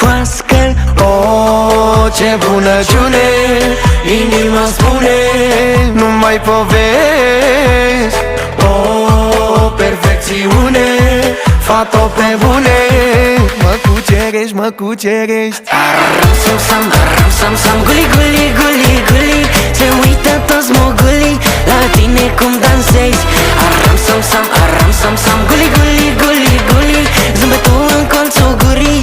Pascal. Oh, ce bunăciune, inima spune, nu mai povești. Oh, perfecțiune, fată pe bune, mă cucerești, mă cucerești. Aram sam sam, guli guli guli guli, se uită toți mogulii la tine cum dansezi. Aram sam sam, guli guli guli guli, zâmbetul în colțul gurii.